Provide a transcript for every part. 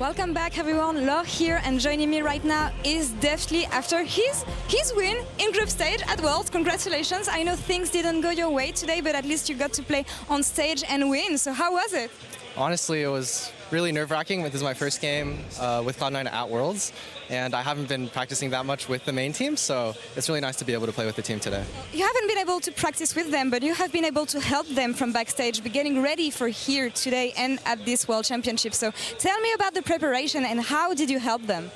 Welcome back, everyone. Law here, and joining me right now is Deftly after his win in group stage at Worlds. Congratulations. I know things didn't go your way today, but at least you got to play on stage and win. So how was it? Honestly, it was really nerve-wracking. This is my first game with Cloud9 at Worlds, and I haven't been practicing that much with the main team, so it's really nice to be able to play with the team today. You haven't been able to practice with them, but you have been able to help them from backstage, be getting ready for here today and at this World Championship. So tell me about the preparation and how did you help them?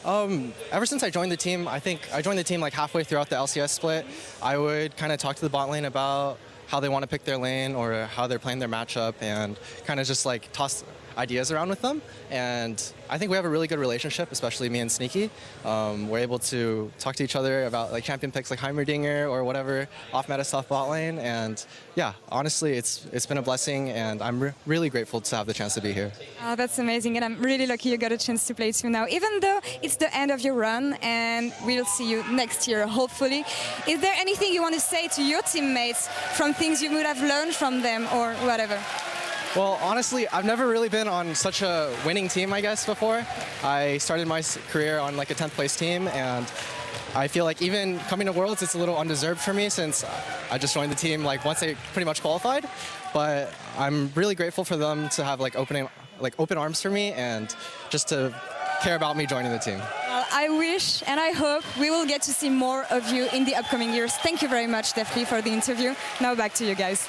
Ever since I joined the team, I think I joined the team like halfway throughout the LCS split. I would kind of talk to the bot lane about how they want to pick their lane or how they're playing their matchup and kind of just like toss ideas around with them. And I think we have a really good relationship, especially me and Sneaky. We're able to talk to each other about like champion picks like Heimerdinger or whatever off-meta stuff bot lane. And yeah, honestly, it's been a blessing and I'm really grateful to have the chance to be here. Oh, that's amazing, and I'm really lucky you got a chance to play too now, even though it's the end of your run and we'll see you next year, hopefully. Is there anything you want to say to your teammates from things you would have learned from them or whatever? Well, honestly, I've never really been on such a winning team, I guess, before. I started my career on like a 10th place team, and I feel like even coming to Worlds, it's a little undeserved for me since I just joined the team like once they pretty much qualified. But I'm really grateful for them to have like open arms for me and just to care about me joining the team. Well, I wish and I hope we will get to see more of you in the upcoming years. Thank you very much, Deftly, for the interview. Now back to you guys.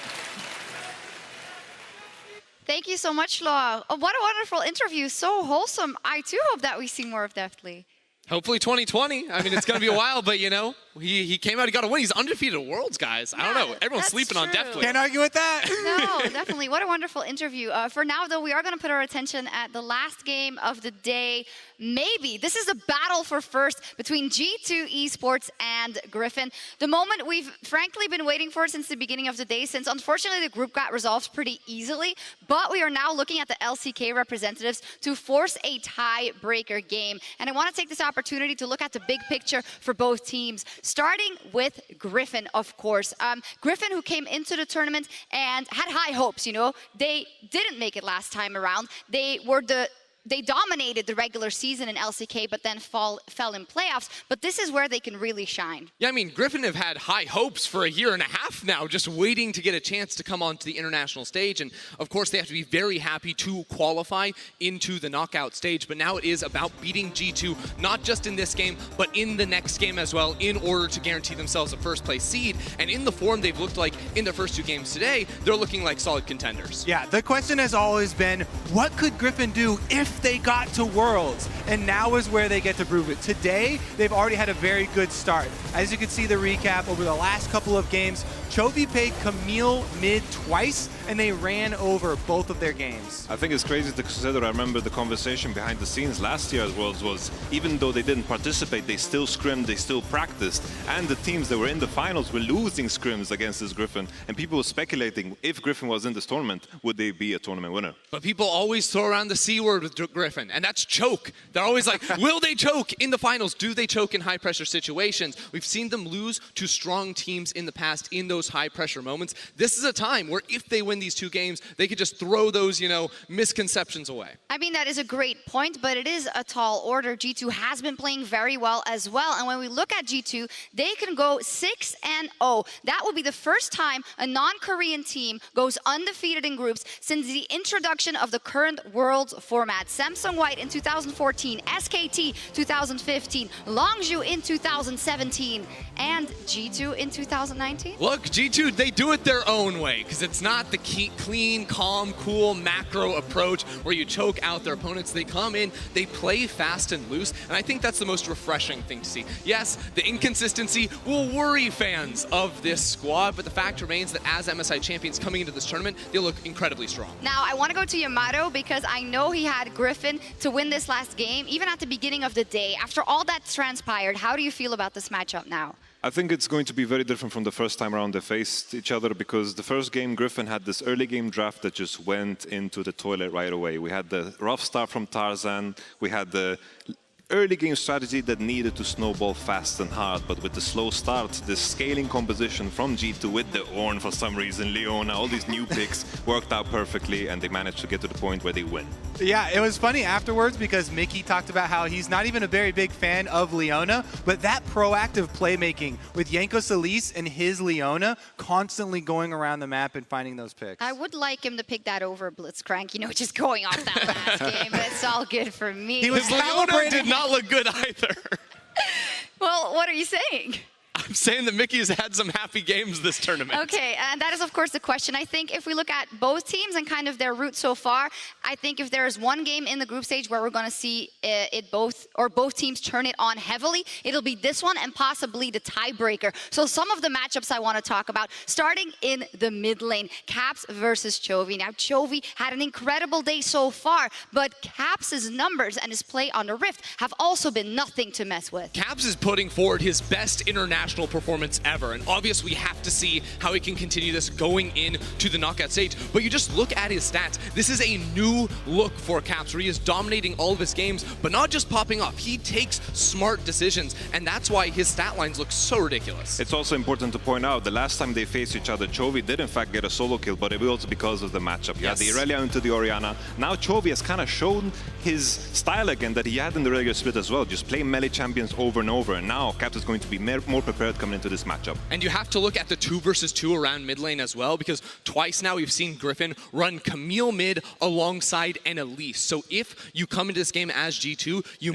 Thank you so much, Law. Oh, what a wonderful interview. So wholesome. I too hope that we see more of Deftly. Hopefully 2020. I mean, it's going to be a while, but you know, he came out, he got a win. He's undefeated at Worlds, guys. I don't know. Everyone's sleeping on Deftly. Can't argue with that. No, definitely. What a wonderful interview. For now, though, we are going to put our attention at the last game of the day. Maybe. This is a battle for first between G2 Esports and Griffin. The moment we've frankly been waiting for since the beginning of the day, since unfortunately the group got resolved pretty easily. But we are now looking at the LCK representatives to force a tiebreaker game. And I want to take this opportunity to look at the big picture for both teams, starting with Griffin, of course. Griffin, who came into the tournament and had high hopes, you know. They didn't make it last time around. They dominated the regular season in LCK, but then fell in playoffs. But this is where they can really shine. Yeah, I mean, Griffin have had high hopes for a year and a half now, just waiting to get a chance to come onto the international stage. And of course, they have to be very happy to qualify into the knockout stage. But now it is about beating G2, not just in this game, but in the next game as well, in order to guarantee themselves a first place seed. And in the form they've looked like in their first two games today, they're looking like solid contenders. Yeah, the question has always been, what could Griffin do if they got to Worlds? And now is where they get to prove it. Today, they've already had a very good start. As you can see the recap over the last couple of games, Chovy paid Camille mid twice, and they ran over both of their games. I think it's crazy to consider. I remember the conversation behind the scenes last year at Worlds was, even though they didn't participate, they still scrimmed, they still practiced, and the teams that were in the finals were losing scrims against this Griffin, and people were speculating, if Griffin was in this tournament, would they be a tournament winner? But people always throw around the C word with Griffin, and that's choke. They're always like, will they choke in the finals? Do they choke in high-pressure situations? We've seen them lose to strong teams in the past in those high-pressure moments. This is a time where if they win these two games, they could just throw those, you know, misconceptions away. I mean, that is a great point, but it is a tall order. G2 has been playing very well as well. And when we look at G2, they can go 6-0. That will be the first time a non-Korean team goes undefeated in groups since the introduction of the current Worlds format. Samsung White in 2014, SKT 2015, Longzhu in 2017, and G2 in 2019. Look, G2, they do it their own way, because it's not the clean, calm, cool, macro approach where you choke out their opponents. They come in, they play fast and loose, and I think that's the most refreshing thing to see. Yes, the inconsistency will worry fans of this squad, but the fact remains that as MSI champions coming into this tournament, they look incredibly strong. Now, I want to go to Yamato because I know he had Griffin to win this last game, even at the beginning of the day. After all that transpired, how do you feel about this matchup now? I think it's going to be very different from the first time around they faced each other, because the first game, Griffin had this early game draft that just went into the toilet right away. We had the rough start from Tarzan, we had the early game strategy that needed to snowball fast and hard, but with the slow start, the scaling composition from G2 with the Ornn for some reason, Leona, all these new picks worked out perfectly, and they managed to get to the point where they win. Yeah, it was funny afterwards because Mickey talked about how he's not even a very big fan of Leona, but that proactive playmaking with Jankos Elise and his Leona constantly going around the map and finding those picks. I would like him to pick that over Blitzcrank, you know, just going off that last game, but it's all good for me. He was His Leona did not look good either. Well, what are you saying? I'm saying that Mickey has had some happy games this tournament. Okay, and that is of course the question. I think if we look at both teams and kind of their route so far, I think if there is one game in the group stage where we're going to see both teams turn it on heavily, it'll be this one and possibly the tiebreaker. So some of the matchups I want to talk about, starting in the mid lane, Caps versus Chovy. Now Chovy had an incredible day so far, but Caps' numbers and his play on the Rift have also been nothing to mess with. Caps is putting forward his best international performance ever, and obviously we have to see how he can continue this going into the knockout stage. But you just look at his stats. This is a new look for Caps, where he is dominating all of his games, but not just popping off. He takes smart decisions, and that's why his stat lines look so ridiculous. It's also important to point out the last time they faced each other, Chovy did in fact get a solo kill, but it was because of the matchup. Yeah, the Irelia into the Orianna. Now Chovy has kind of shown his style again that he had in the regular split as well. Just play melee champions over and over, and now Caps is going to be more prepared coming into this matchup. And you have to look at the 2 versus 2 around mid lane as well, because twice now we've seen Griffin run Camille mid alongside an Elise. So if you come into this game as G2, you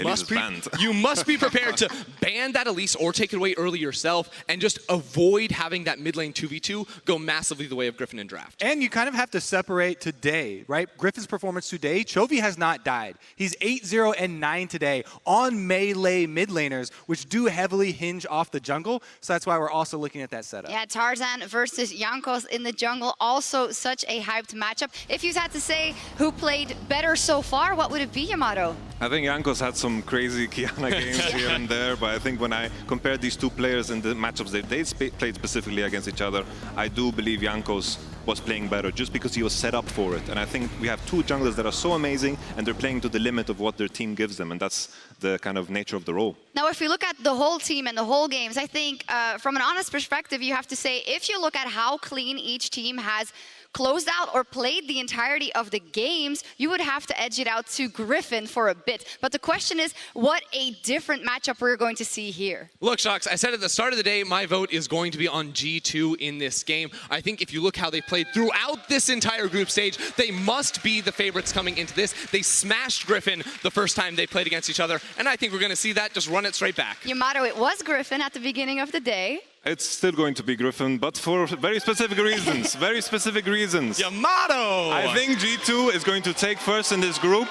must be prepared to ban that Elise or take it away early yourself, and just avoid having that mid lane 2v2 go massively the way of Griffin in draft. And you kind of have to separate today, right? Griffin's performance today, Chovy has not died. He's 8-0 and 9 today on melee mid laners, which do heavily hinge off the jungle. So that's why we're also looking at that setup. Yeah, Tarzan versus Jankos in the jungle, also such a hyped matchup. If you had to say who played better so far, what would it be, Yamato? I think Jankos had some crazy Qiyana games here and there, but I think when I compare these two players in the matchups they played specifically against each other, I do believe Jankos was playing better just because he was set up for it. And I think we have two junglers that are so amazing, and they're playing to the limit of what their team gives them, and that's the kind of nature of the role. Now, if we look at the whole team and the whole games, I think from an honest perspective, you have to say, if you look at how clean each team has closed out or played the entirety of the games, you would have to edge it out to Griffin for a bit. But the question is, what a different matchup we're going to see here. Look, Shox, I said at the start of the day, my vote is going to be on G2 in this game. I think if you look how they played throughout this entire group stage, they must be the favorites coming into this. They smashed Griffin the first time they played against each other, and I think we're going to see that just run it straight back. Yamato, it was Griffin at the beginning of the day. It's still going to be Griffin, but for very specific reasons. Very specific reasons. Yamato! I think G2 is going to take first in this group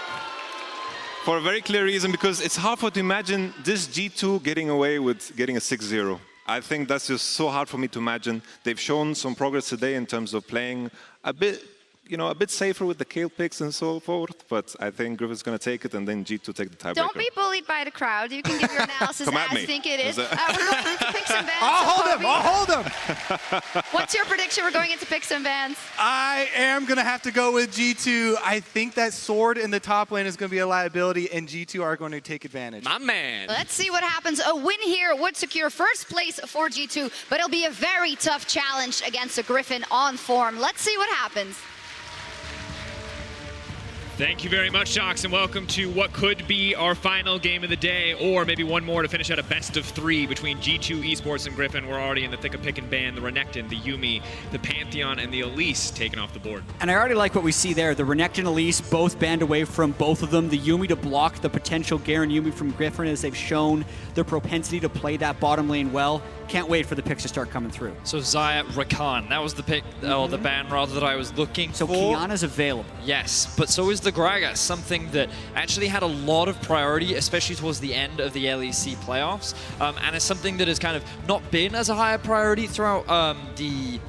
for a very clear reason, because it's hard for to imagine this G2 getting away with getting a 6-0. I think that's just so hard for me to imagine. They've shown some progress today in terms of playing a bit, you know, a bit safer with the Kayle picks and so forth, but I think Griffin's going to take it and then G2 take the tiebreaker. Don't be bullied by the crowd. You can give your analysis Come at as me. you think it is. We're going into picks and bans. I'll hold him! What's your prediction? We're going into picks and bans. I am going to have to go with G2. I think that sword in the top lane is going to be a liability, and G2 are going to take advantage. My man. Let's see what happens. A win here would secure first place for G2, but it'll be a very tough challenge against a Griffin on form. Let's see what happens. Thank you very much, Shox, and welcome to what could be our final game of the day, or maybe one more to finish out a best of 3 between G2 Esports and Griffin. We're already in the thick of pick and ban. The Renekton, the Yuumi, the Pantheon, and the Elise taken off the board. And I already like what we see there. The Renekton and Elise both banned away from both of them. The Yuumi to block the potential Garen Yuumi from Griffin, as they've shown their propensity to play that bottom lane well. Can't wait for the picks to start coming through. So Xayah Rakan, that was the pick, or the ban rather, that I was looking for. So Qiyana's available. Yes, but so is the Gragas, something that actually had a lot of priority, especially towards the end of the LEC playoffs, and it's something that has kind of not been as a higher priority throughout the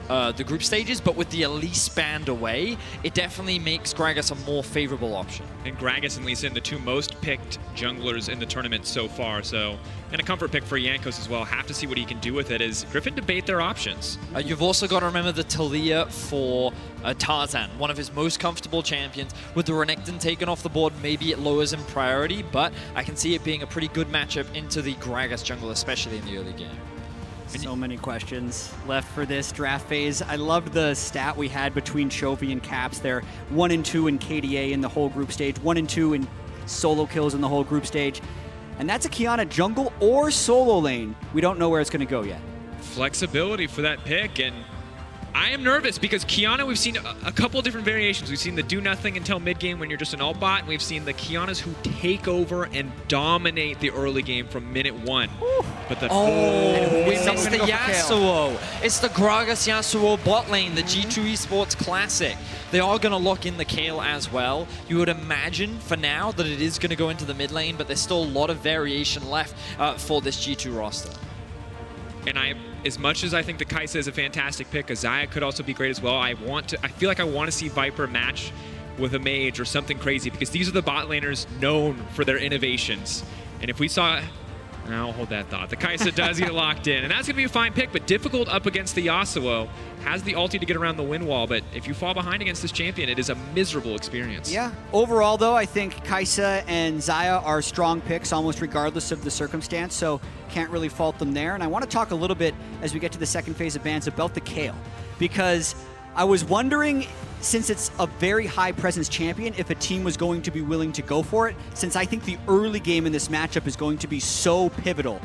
the group stages, but with the Elise banned away, it definitely makes Gragas a more favorable option. And Gragas and Lee Sin, the two most picked junglers in the tournament so far, so, and a comfort pick for Jankos as well. Have to see what he can do with it as Griffin debate their options. You've also got to remember the Talia for Tarzan, one of his most comfortable champions. With the Renekton taken off the board, maybe it lowers in priority, but I can see it being a pretty good matchup into the Gragas jungle, especially in the early game. So many questions left for this draft phase. I loved the stat we had between Chovy and Caps there. 1 and 2 in KDA in the whole group stage, 1 and 2 in solo kills in the whole group stage. And that's a Qiyana jungle or solo lane. We don't know where it's going to go yet. Flexibility for that pick, and I am nervous because Qiyana, we've seen a couple different variations. We've seen the do nothing until mid game when you're just an alt bot, and we've seen the Qyanas who take over and dominate the early game from minute 1. But the we missed the Yasuo. It's the Gragas Yasuo bot lane, the G2 Esports Classic. They are going to lock in the Kayle as well. You would imagine for now that it is going to go into the mid lane, but there's still a lot of variation left for this G2 roster. And as much as I think the Kayle is a fantastic pick, Xayah could also be great as well. I feel like I want to see Viper match with a mage or something crazy, because these are the bot laners known for their innovations. And if we saw, I'll hold that thought. The Kayle does get locked in, and that's gonna be a fine pick, but difficult up against the Yasuo. Has the ulti to get around the wind wall, but if you fall behind against this champion, it is a miserable experience. Yeah. Overall, though, I think Kayle and Xayah are strong picks almost regardless of the circumstance, so can't really fault them there. And I want to talk a little bit as we get to the second phase of bans about the Kayle, because I was wondering, since it's a very high presence champion, if a team was going to be willing to go for it, since I think the early game in this matchup is going to be so pivotal.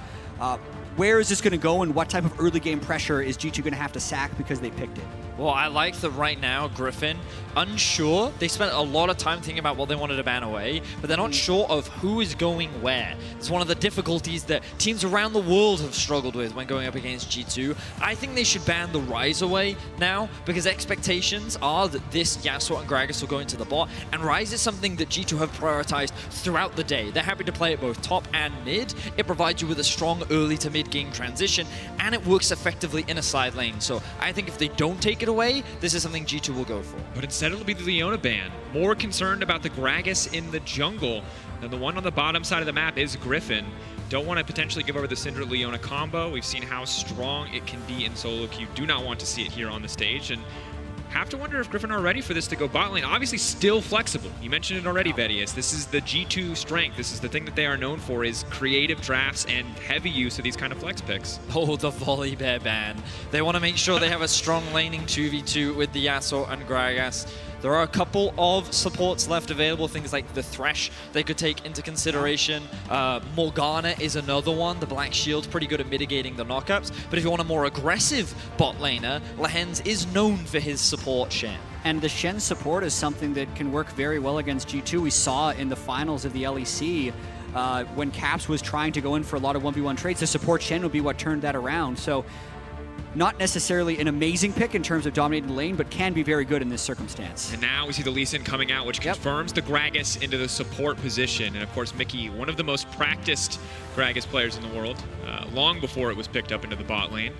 Where is this going to go, and what type of early game pressure is G2 going to have to sack because they picked it? Well, I like that right now, Griffin, unsure. They spent a lot of time thinking about what they wanted to ban away, but they're not sure of who is going where. It's one of the difficulties that teams around the world have struggled with when going up against G2. I think they should ban the Ryze away now, because expectations are that this Yasuo and Gragas will go into the bot, and Ryze is something that G2 have prioritized throughout the day. They're happy to play it both top and mid. It provides you with a strong early to mid game transition, and it works effectively in a side lane. So I think if they don't take it away, this is something G2 will go for. But instead it'll be the Leona ban. More concerned about the Gragas in the jungle than the one on the bottom side of the map is Griffin. Don't want to potentially give over the Syndra Leona combo. We've seen how strong it can be in solo queue. Do not want to see it here on the stage, and have to wonder if Griffin are ready for this to go bot lane. Obviously still flexible. You mentioned it already, Vedius. This is the G2 strength. This is the thing that they are known for, is creative drafts and heavy use of these kind of flex picks. Oh, the volley bear ban. They want to make sure they have a strong laning 2v2 with the Yasuo and Gragas. There are a couple of supports left available, things like the Thresh they could take into consideration. Morgana is another one. The Black Shield's pretty good at mitigating the knockups. But if you want a more aggressive bot laner, Lehends is known for his support, Shen. And the Shen support is something that can work very well against G2. We saw in the finals of the LEC when Caps was trying to go in for a lot of 1v1 trades, the support Shen would be what turned that around. So not necessarily an amazing pick in terms of dominating the lane, but can be very good in this circumstance. And now we see the Lee Sin coming out, which confirms the Gragas into the support position. And of course, Mikyx, one of the most practiced Gragas players in the world, long before it was picked up into the bot lane.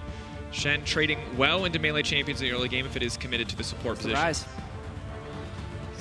Shen trading well into melee champions in the early game if it is committed to the support position. Ryze.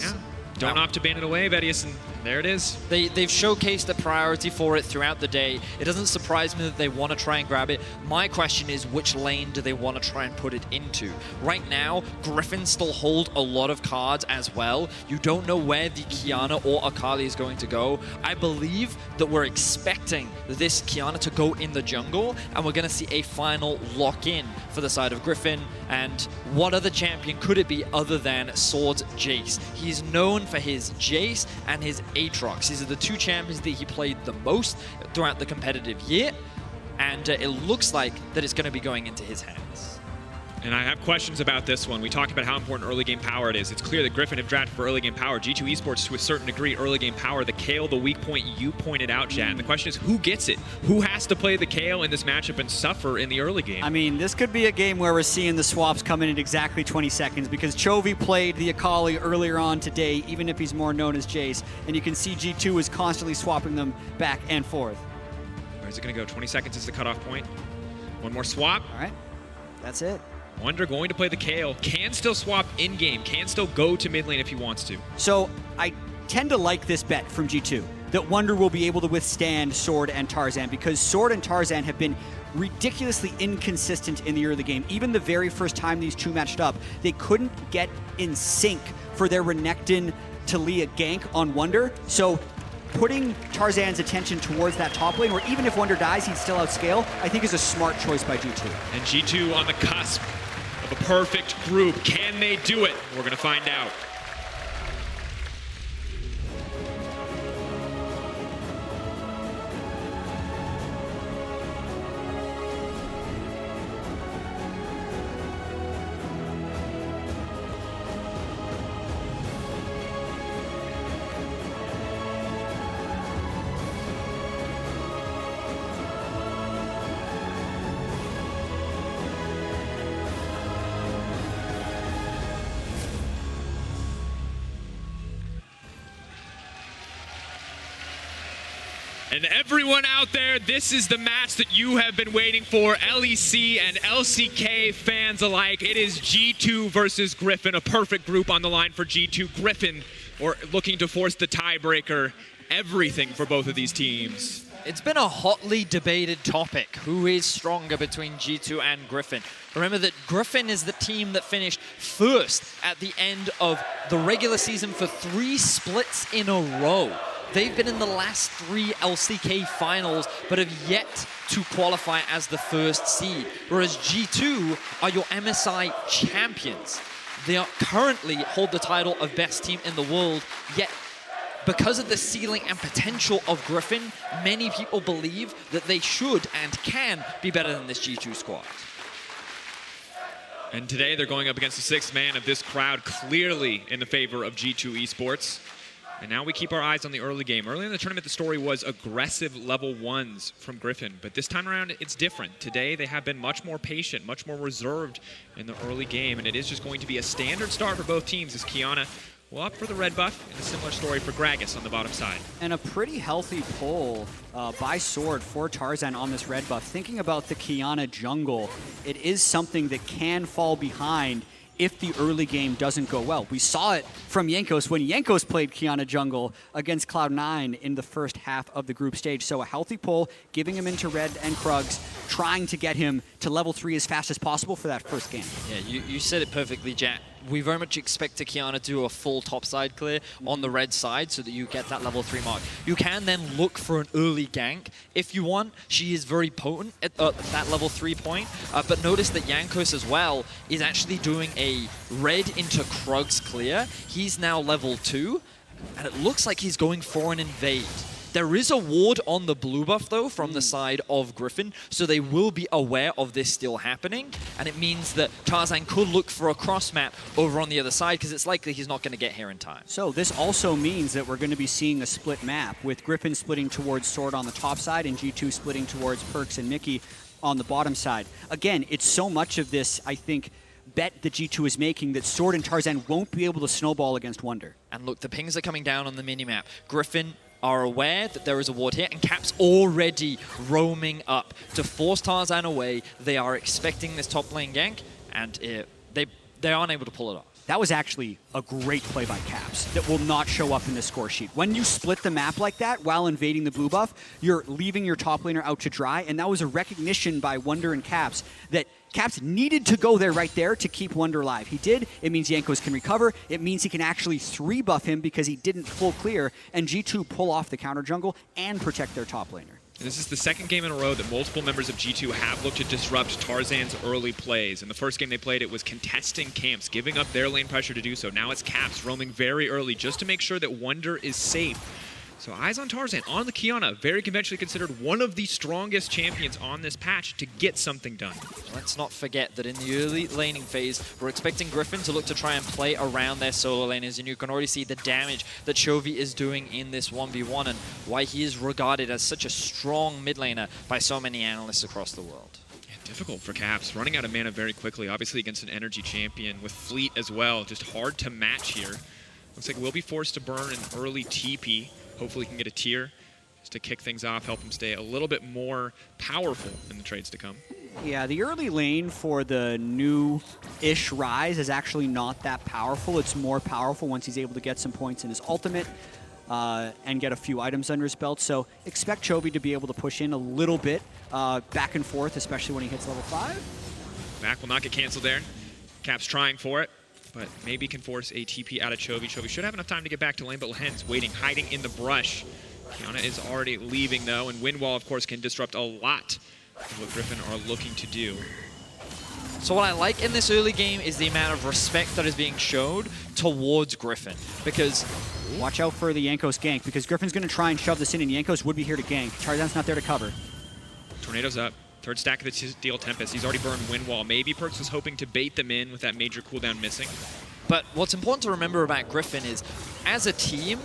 Yeah. Don't opt to ban it away, Vedius, and there it is. They've showcased the priority for it throughout the day. It doesn't surprise me that they want to try and grab it. My question is, which lane do they want to try and put it into? Right now, Griffin still hold a lot of cards as well. You don't know where the Qiyana or Akali is going to go. I believe that we're expecting this Qiyana to go in the jungle, and we're going to see a final lock-in for the side of Griffin. And what other champion could it be other than Swords Jayce? He's known for his Jayce and his Aatrox. These are the two champions that he played the most throughout the competitive year, and it looks like that it's going to be going into his hands. And I have questions about this one. We talked about how important early game power it is. It's clear that Griffin have drafted for early game power. G2 Esports, to a certain degree, early game power. The Kayle, the weak point you pointed out, Chad. And the question is, who gets it? Who has to play the Kayle in this matchup and suffer in the early game? I mean, this could be a game where we're seeing the swaps come in at exactly 20 seconds, because Chovy played the Akali earlier on today, even if he's more known as Jayce. And you can see G2 is constantly swapping them back and forth. Where's it going to go? 20 seconds is the cutoff point. One more swap. All right. That's it. Wunder going to play the Kayle, can still swap in-game, can still go to mid lane if he wants to. So I tend to like this bet from G2, that Wunder will be able to withstand Sword and Tarzan, because Sword and Tarzan have been ridiculously inconsistent in the early game. Even the very first time these two matched up, they couldn't get in sync for their Renekton Talia gank on Wunder. So putting Tarzan's attention towards that top lane, or even if Wunder dies, he'd still outscale, I think is a smart choice by G2. And G2 on the cusp of a perfect group. Can they do it? We're going to find out. And everyone out there, this is the match that you have been waiting for, LEC and LCK fans alike. It is G2 versus Griffin, a perfect group on the line for G2. Griffin, or looking to force the tiebreaker, everything for both of these teams. It's been a hotly debated topic. Who is stronger between G2 and Griffin? Remember that Griffin is the team that finished first at the end of the regular season for 3 splits in a row. They've been in the last 3 LCK finals, but have yet to qualify as the first seed. Whereas G2 are your MSI champions. They are currently hold the title of best team in the world, yet because of the ceiling and potential of Griffin, many people believe that they should and can be better than this G2 squad. And today they're going up against the 6th man of this crowd, clearly in the favor of G2 Esports. And now we keep our eyes on the early game. Early in the tournament, the story was aggressive level 1s from Griffin, but this time around, it's different. Today, they have been much more patient, much more reserved in the early game, and it is just going to be a standard start for both teams as Qiyana will opt for the red buff, and a similar story for Gragas on the bottom side. And a pretty healthy pull by Sword for Tarzan on this red buff. Thinking about the Qiyana jungle, it is something that can fall behind if the early game doesn't go well. We saw it from Jankos when Jankos played Qiyana jungle against Cloud9 in the first half of the group stage. So a healthy pull, giving him into red and Krugs, trying to get him to level 3 as fast as possible for that first game. Yeah, you said it perfectly, Jack. We very much expect Qiyana to do a full topside clear on the red side so that you get that level 3 mark. You can then look for an early gank if you want. She is very potent at that level 3 point. But notice that Jankos as well is actually doing a red into Krugs clear. He's now level 2, and it looks like he's going for an invade. There is a ward on the blue buff, though, from the side of Griffin, so they will be aware of this still happening, and it means that Tarzan could look for a cross map over on the other side, because it's likely he's not going to get here in time. So this also means that we're going to be seeing a split map, with Griffin splitting towards Sword on the top side, and G2 splitting towards Perkz and Mikyx on the bottom side. Again, it's so much of this, I think, bet that G2 is making that Sword and Tarzan won't be able to snowball against Wunder. And look, the pings are coming down on the minimap. Griffin are aware that there is a ward here, and Cap's already roaming up to force Tarzan away. They are expecting this top lane gank, and they aren't able to pull it off. That was actually a great play by Caps that will not show up in the score sheet. When you split the map like that while invading the blue buff, you're leaving your top laner out to dry, and that was a recognition by Wunder and Caps that Caps needed to go there right there to keep Wunder alive. He did. It means Jankos can recover. It means he can actually 3-buff him because he didn't full clear, and G2 pull off the counter jungle and protect their top laner. This is the second game in a row that multiple members of G2 have looked to disrupt Tarzan's early plays. In the first game they played, it was contesting camps, giving up their lane pressure to do so. Now it's Caps roaming very early just to make sure that Wunder is safe. So eyes on Tarzan, on the Qiyana, very conventionally considered one of the strongest champions on this patch to get something done. Let's not forget that in the early laning phase, we're expecting Griffin to look to try and play around their solo laners, and you can already see the damage that Chovy is doing in this 1v1 and why he is regarded as such a strong mid laner by so many analysts across the world. Yeah, difficult for Caps, running out of mana very quickly, obviously against an energy champion with Fleet as well, just hard to match here. Looks like we'll be forced to burn an early TP. Hopefully he can get a tier just to kick things off, help him stay a little bit more powerful in the trades to come. Yeah, the early lane for the new-ish Ryze is actually not that powerful. It's more powerful once he's able to get some points in his ultimate and get a few items under his belt. So expect Chovy to be able to push in a little bit back and forth, especially when he hits level 5. Back will not get canceled there. Cap's trying for it, but maybe can force a TP out of Chovy. Chovy should have enough time to get back to lane, but Lehends waiting, hiding in the brush. Qiyana is already leaving, though, and Windwall, of course, can disrupt a lot of what Griffin are looking to do. So what I like in this early game is the amount of respect that is being showed towards Griffin, because... Watch out for the Jankos gank, because Griffin's going to try and shove this in, and Jankos would be here to gank. Tarzan's not there to cover. Tornado's up. Third stack of the Steel Tempest. He's already burned Windwall. Maybe Perkz was hoping to bait them in with that major cooldown missing. But what's important to remember about Griffin is, as a team,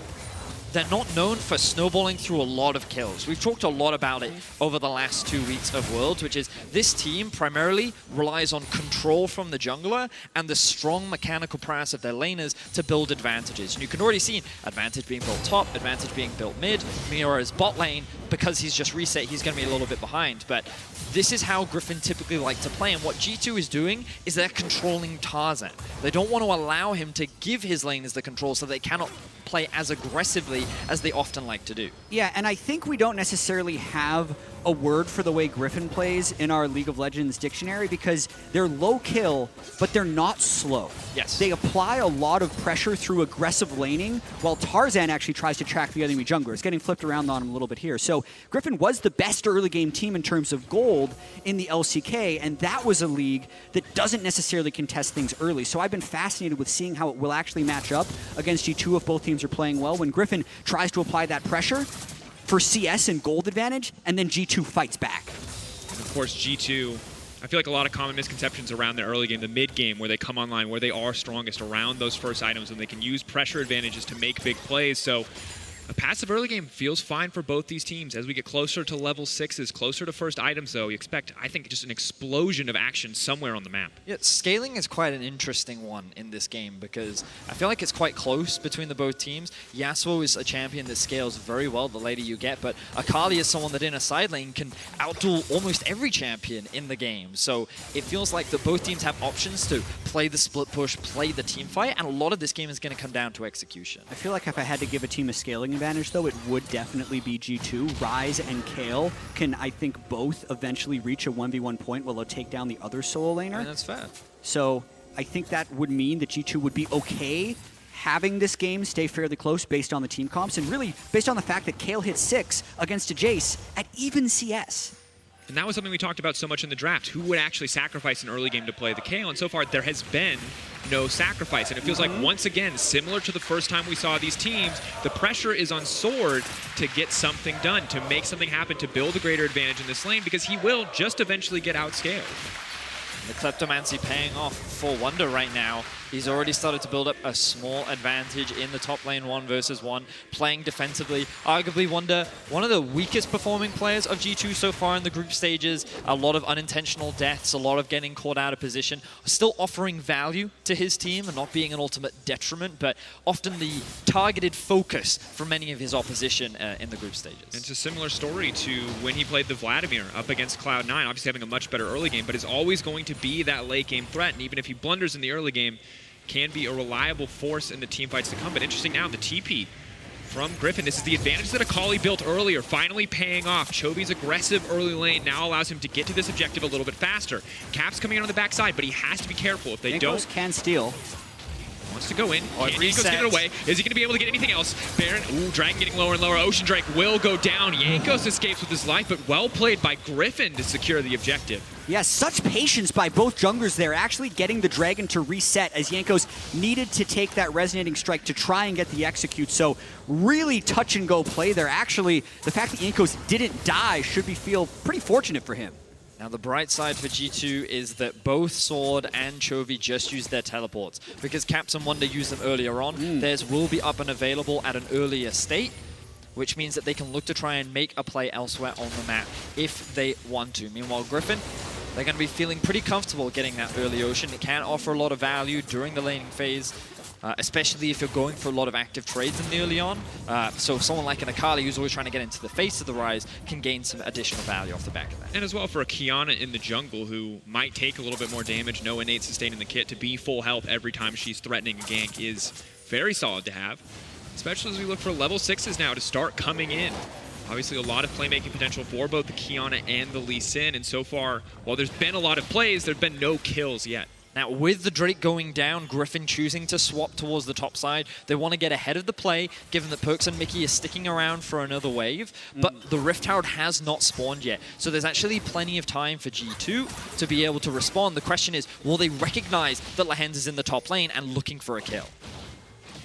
they're not known for snowballing through a lot of kills. We've talked a lot about it over the last 2 weeks of Worlds, which is this team primarily relies on control from the jungler and the strong mechanical prowess of their laners to build advantages. And you can already see advantage being built top, advantage being built mid, Miora's bot lane, because he's just reset, he's going to be a little bit behind. But this is how Griffin typically like to play, and what G2 is doing is they're controlling Tarzan. They don't want to allow him to give his laners the control, so they cannot play as aggressively as they often like to do. Yeah, and I think we don't necessarily have a word for the way Griffin plays in our League of Legends dictionary, because they're low kill, but they're not slow. Yes. They apply a lot of pressure through aggressive laning, while Tarzan actually tries to track the enemy jungler. It's getting flipped around on him a little bit here. So Griffin was the best early game team in terms of gold in the LCK, and that was a league that doesn't necessarily contest things early. So I've been fascinated with seeing how it will actually match up against G2 if both teams are playing well. When Griffin tries to apply that pressure for CS and gold advantage, and then G2 fights back. And of course, G2, I feel like a lot of common misconceptions around the early game, the mid game, where they come online, where they are strongest around those first items, and they can use pressure advantages to make big plays. So a passive early game feels fine for both these teams. As we get closer to level 6s, closer to first items, though, you expect, I think, just an explosion of action somewhere on the map. Yeah, scaling is quite an interesting one in this game, because I feel like it's quite close between the both teams. Yasuo is a champion that scales very well the later you get, but Akali is someone that in a side lane can outduel almost every champion in the game. So it feels like that both teams have options to play the split push, play the team fight, and a lot of this game is going to come down to execution. I feel like if I had to give a team a scaling advantage, though, it would definitely be G2. Ryze and Kayle can, I think, both eventually reach a 1v1 point where they'll take down the other solo laner. And that's fair. So I think that would mean that G2 would be okay having this game stay fairly close based on the team comps, and really based on the fact that Kayle hit 6 against a Jayce at even CS. And that was something we talked about so much in the draft. Who would actually sacrifice an early game to play the Kayle? And so far, there has been no sacrifice. And it feels like, once again, similar to the first time we saw these teams, the pressure is on Sword to get something done, to make something happen, to build a greater advantage in this lane, because he will just eventually get outscaled. The Kleptomancy paying off for Wunder right now. He's already started to build up a small advantage in the top lane 1 versus 1, playing defensively. Arguably Wunder, one of the weakest performing players of G2 so far in the group stages. A lot of unintentional deaths, a lot of getting caught out of position. Still offering value to his team and not being an ultimate detriment, but often the targeted focus for many of his opposition in the group stages. It's a similar story to when he played the Vladimir up against Cloud9, obviously having a much better early game, but is always going to be that late game threat, and even if he blunders in the early game, can be a reliable force in the team fights to come. But interesting now, the TP from Griffin. This is the advantage that Akali built earlier, finally paying off. Chovy's aggressive early lane now allows him to get to this objective a little bit faster. Cap's coming in on the backside, but he has to be careful. If they Jankos don't... can steal. Wants to go in. Oh, Jankos get it away. Is he going to be able to get anything else? Baron, ooh, Dragon getting lower and lower. Ocean Drake will go down. Jankos escapes with his life, but well played by Griffin to secure the objective. Yeah, such patience by both junglers there, actually getting the Dragon to reset as Jankos needed to take that Resonating Strike to try and get the execute. So really touch and go play there. Actually, the fact that Jankos didn't die should feel pretty fortunate for him. Now the bright side for G2 is that both Sword and Chovy just used their teleports. Because Caps and Wunder used them earlier on, theirs will be up and available at an earlier state, which means that they can look to try and make a play elsewhere on the map if they want to. Meanwhile, Griffin, they're going to be feeling pretty comfortable getting that early Ocean. It can offer a lot of value during the laning phase. especially if you're going for a lot of active trades in the early on. So someone like an Akali, who's always trying to get into the face of the Ryze, can gain some additional value off the back of that. And as well for a Qiyana in the jungle who might take a little bit more damage, no innate sustain in the kit, to be full health every time she's threatening a gank is very solid to have, especially as we look for level 6s now to start coming in. Obviously, a lot of playmaking potential for both the Qiyana and the Lee Sin, and so far, while there's been a lot of plays, there's been no kills yet. Now, with the Drake going down, Griffin choosing to swap towards the top side, they want to get ahead of the play, given that Perkz and Mikyx are sticking around for another wave, but the Rift Herald has not spawned yet. So there's actually plenty of time for G2 to be able to respond. The question is, will they recognize that Lehends is in the top lane and looking for a kill?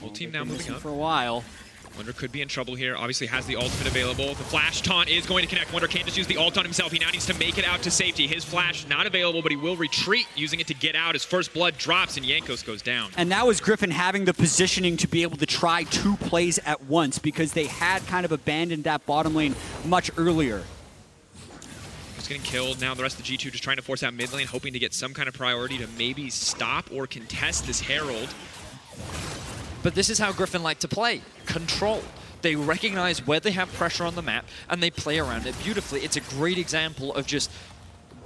Whole team now moving up for a while. Wunder could be in trouble here. Obviously has the ultimate available. The flash taunt is going to connect. Wunder can't just use the ult on himself. He now needs to make it out to safety. His flash not available, but he will retreat, using it to get out. His first blood drops, and Jankos goes down. And that was Griffin having the positioning to be able to try 2 plays at once, because they had kind of abandoned that bottom lane much earlier. He's getting killed. Now the rest of the G2 just trying to force out mid lane, hoping to get some kind of priority to maybe stop or contest this Herald. But this is how Griffin like to play. Control. They recognize where they have pressure on the map, and they play around it beautifully. It's a great example of just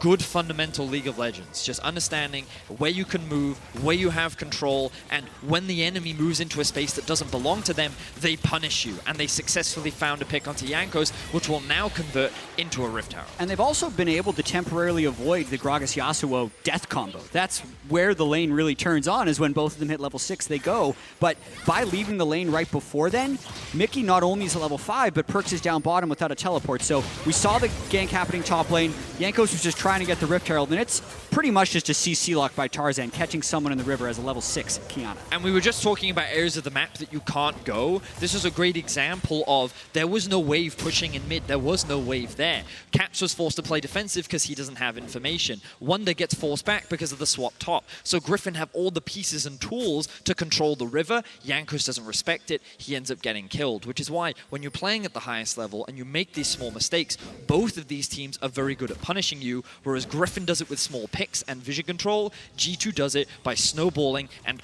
good fundamental League of Legends. Just understanding where you can move, where you have control, and when the enemy moves into a space that doesn't belong to them, they punish you. And they successfully found a pick onto Jankos, which will now convert into a Rift Herald. And they've also been able to temporarily avoid the Gragas Yasuo death combo. That's where the lane really turns on, is when both of them hit level 6, they go. But by leaving the lane right before then, Mikyx not only is a level 5, but Perkz is down bottom without a teleport. So we saw the gank happening top lane. Jankos was just trying to get the Rift Herald, and it's pretty much just a CC lock by Tarzan, catching someone in the river as a level 6 Qiyana. And we were just talking about areas of the map that you can't go. This is a great example of there was no wave pushing in mid. There was no wave there. Caps was forced to play defensive because he doesn't have information. Wunder gets forced back because of the swap top. So Griffin have all the pieces and tools to control the river. Jankos doesn't respect it. He ends up getting killed, which is why when you're playing at the highest level and you make these small mistakes, both of these teams are very good at punishing you, whereas Griffin does it with small picks and vision control. G2 does it by snowballing and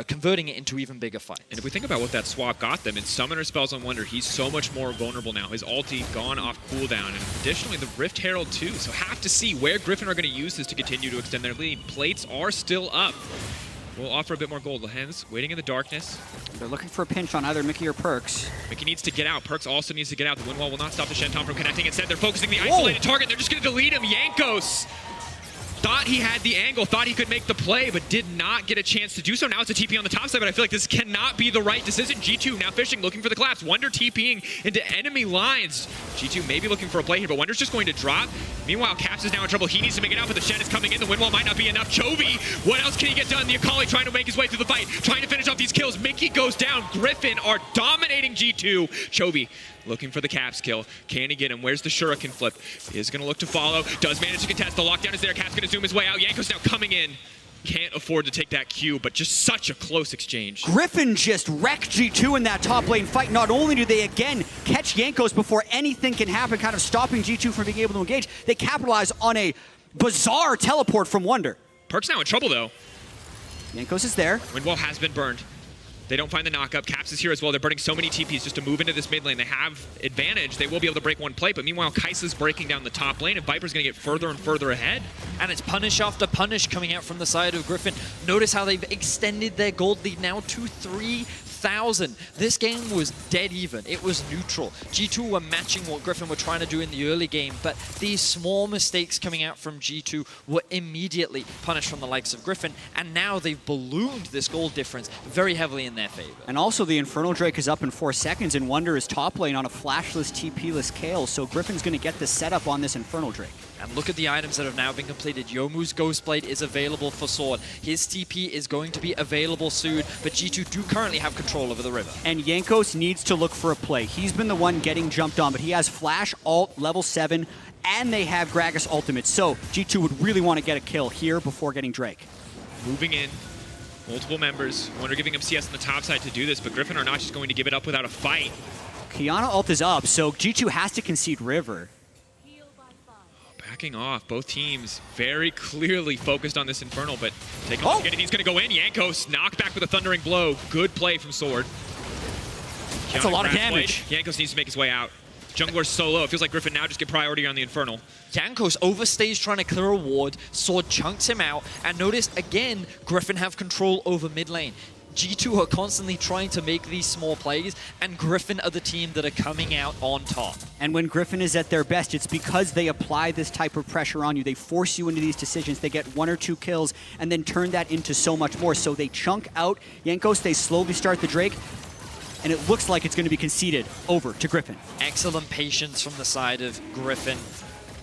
converting it into even bigger fights. And if we think about what that swap got them, in summoner spells on Wunder, he's so much more vulnerable now. His ulti gone off cooldown, and additionally the Rift Herald too. So have to see where Griffin are going to use this to continue to extend their lead. Plates are still up. We'll offer a bit more gold. Lehends waiting in the darkness. They're looking for a pinch on either Mikyx or Perkz. Mikyx needs to get out. Perkz also needs to get out. The wind wall will not stop the Shen from connecting. Instead, they're focusing the isolated target. They're just going to delete him. Jankos thought he had the angle, thought he could make the play, but did not get a chance to do so. Now it's a TP on the top side, but I feel like this cannot be the right decision. G2 now fishing, looking for the collapse. Wunder TPing into enemy lines. G2 may be looking for a play here, but Wunder's just going to drop. Meanwhile, Caps is now in trouble. He needs to make it out, but the Shen is coming in. The wind wall might not be enough. Chovy, what else can he get done? The Akali trying to make his way through the fight, trying to finish off these kills. Mikyx goes down. Griffin are dominating G2. Chovy looking for the Caps kill. Can he get him? Where's the Shuriken flip? Is going to look to follow. Does manage to contest. The lockdown is there. Caps going to zoom his way out. Jankos now coming in. Can't afford to take that Q, but just such a close exchange. Griffin just wrecked G2 in that top lane fight. Not only do they again catch Jankos before anything can happen, kind of stopping G2 from being able to engage, they capitalize on a bizarre teleport from Wunder. Perkz now in trouble though. Jankos is there. Windwall has been burned. They don't find the knockup. Caps is here as well. They're burning so many TPs just to move into this mid lane. They have advantage. They will be able to break one plate, but meanwhile, Kai'Sa's breaking down the top lane, and Viper's going to get further and further ahead. And it's punish after punish coming out from the side of Griffin. Notice how they've extended their gold lead now to 3,000. This game was dead even. It was neutral. G2 were matching what Griffin were trying to do in the early game, but these small mistakes coming out from G2 were immediately punished from the likes of Griffin, and now they've ballooned this gold difference very heavily in their favor. And also the Infernal Drake is up in 4 seconds, and Wunder is top lane on a flashless, TP-less Kayle, so Griffin's going to get the setup on this Infernal Drake. And look at the items that have now been completed. Youmuu's Ghostblade is available for Sword. His TP is going to be available soon, but G2 do currently have control over the river. And Jankos needs to look for a play. He's been the one getting jumped on, but he has Flash, Ult, level 7, and they have Gragas ultimate. So G2 would really want to get a kill here before getting Drake. Moving in. Multiple members. Wunder giving him CS on the top side to do this, but Griffin are not just going to give it up without a fight. Qiyana ult is up, so G2 has to concede river. backing off. Both teams very clearly focused on this Infernal, but take on he's going to go in. Jankos knocked back with a thundering blow. Good play from Sword. That's a lot of damage. Jankos needs to make his way out. Jungler solo. It feels like Griffin now just get priority on the Infernal. Jankos overstays trying to clear a ward. Sword chunks him out. And notice, again, Griffin have control over mid lane. G2 are constantly trying to make these small plays, and Griffin are the team that are coming out on top. And when Griffin is at their best, it's because they apply this type of pressure on you. They force you into these decisions. They get 1 or 2 kills and then turn that into so much more. So they chunk out Jankos, they slowly start the Drake, and it looks like it's going to be conceded over to Griffin. Excellent patience from the side of Griffin.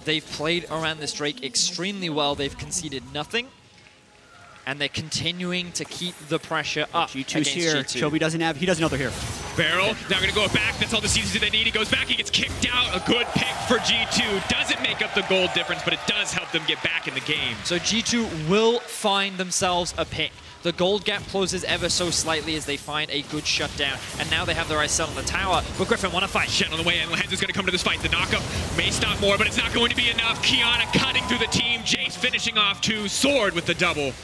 They've played around this Drake extremely well. They've conceded nothing. And they're continuing to keep the pressure up. G2's here. G2. Chovy doesn't know they're here. Barrel, now going to go back. That's all the seasons they need. He goes back, he gets kicked out. A good pick for G2. Doesn't make up the gold difference, but it does help them get back in the game. So G2 will find themselves a pick. The gold gap closes ever so slightly as they find a good shutdown. And now they have the Ryze set on the tower. But Griffin want to fight. Shen on the way in. Lehends is going to come to this fight. The knockup may stop more, but it's not going to be enough. Qiyana cutting through the team. Jayce finishing off 2. Sword with the double.